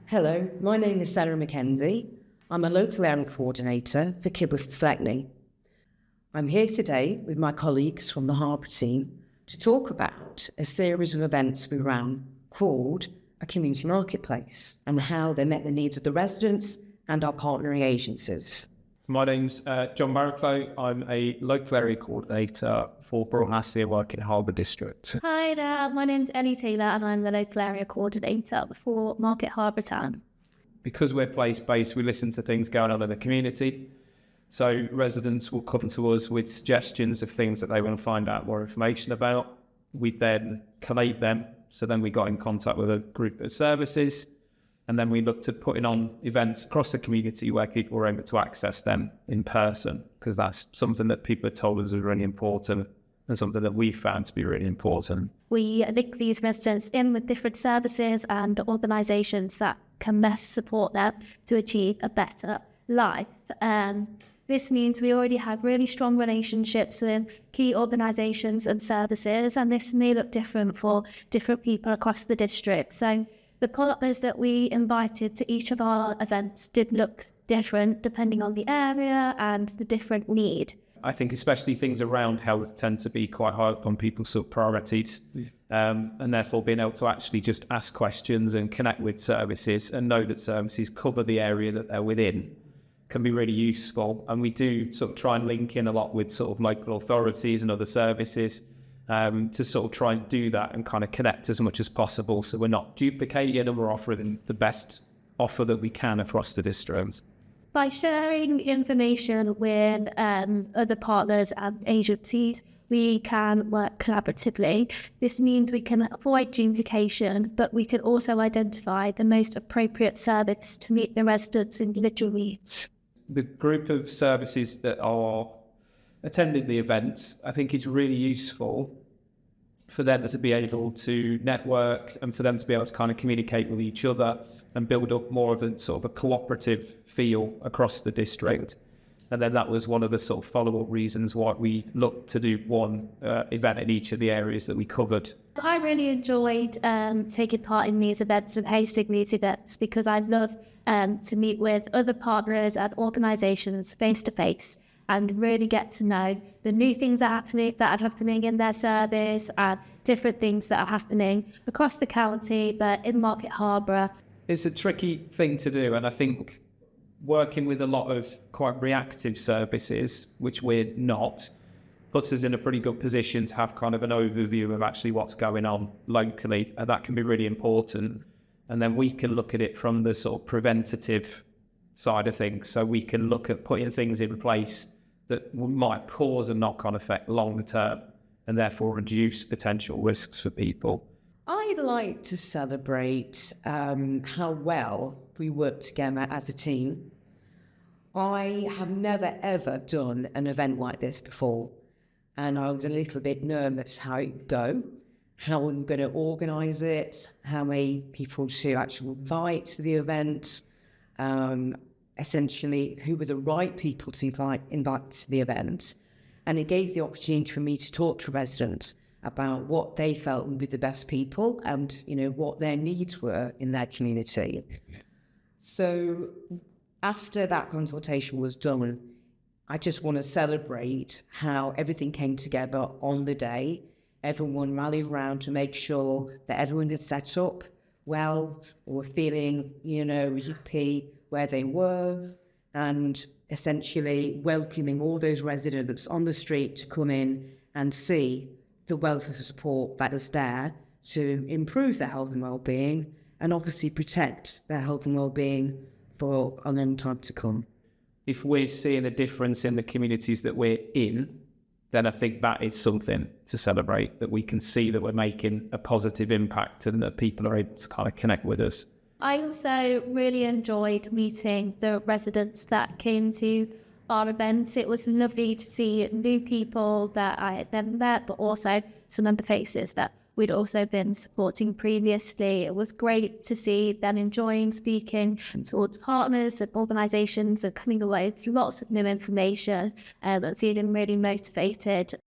Hello, my name is Sarah Mackenzie. I'm a local area coordinator for Kibworth Fleckney. I'm here today with my colleagues from the Harborough team to talk about a series of events we ran called a community marketplace and how they met the needs of the residents and our partnering agencies. My name's John Barraclough. I'm a local area coordinator for Broughton Astley. I work in Harborough District. Hi there, my name's Ellie Taylor and I'm the local area coordinator for Market Harborough Town. Because we're place-based, we listen to things going on in the community. So residents will come to us with suggestions of things that they want to find out more information about. We then collate them. So then we got in contact with a group of services. And then we looked at putting on events across the community where people were able to access them in person, because that's something that people have told us is really important and something that we found to be really important. We link these residents in with different services and organisations that can best support them to achieve a better life. This means we already have really strong relationships with key organisations and services, and this may look different for different people across the district. So the partners that we invited to each of our events did look different depending on the area and the different need. I think especially things around health tend to be quite high up on people's sort of priorities, and therefore being able to actually just ask questions and connect with services and know that services cover the area that they're within can be really useful. And we do sort of try and link in a lot with sort of local authorities and other services to sort of try and do that and kind of connect as much as possible, so we're not duplicating and we're offering the best offer that we can across the district. By sharing information with other partners and agencies, we can work collaboratively. This means we can avoid duplication, but we can also identify the most appropriate service to meet the residents' individual needs. The group of services that are attending the event, I think it's really useful for them to be able to network and for them to be able to kind of communicate with each other and build up more of a sort of a cooperative feel across the district. And then that was one of the sort of follow-up reasons why we looked to do one event in each of the areas that we covered. I really enjoyed taking part in these events and hosting these events because I love to meet with other partners and organisations face-to-face and really get to know the new things that are happening in their service and different things that are happening across the county, but in Market Harborough. It's a tricky thing to do, and I think working with a lot of quite reactive services, which we're not, puts us in a pretty good position to have kind of an overview of actually what's going on locally, and that can be really important. And then we can look at it from the sort of preventative side of things, so we can look at putting things in place that might cause a knock-on effect longer term and therefore reduce potential risks for people. I'd like to celebrate how well we work together as a team. I have never ever done an event like this before, and I was a little bit nervous how it would go, how I'm going to organise it, how many people to actually invite to the event, essentially who were the right people to invite to the event. And it gave the opportunity for me to talk to residents about what they felt would be the best people and, you know, what their needs were in their community. So after that consultation was done, I just want to celebrate how everything came together on the day. Everyone rallied around to make sure that everyone had set up well, or were feeling, you know, happy where they were, and essentially welcoming all those residents on the street to come in and see the wealth of support that is there to improve their health and well-being, and obviously protect their health and well-being for a long time to come. If we're seeing a difference in the communities that we're in, then I think that is something to celebrate, that we can see that we're making a positive impact and that people are able to kind of connect with us. I also really enjoyed meeting the residents that came to our events. It was lovely to see new people that I had never met, but also some of the faces that we'd also been supporting previously. It was great to see them enjoying speaking to all the partners and organisations and coming away with lots of new information and feeling really motivated.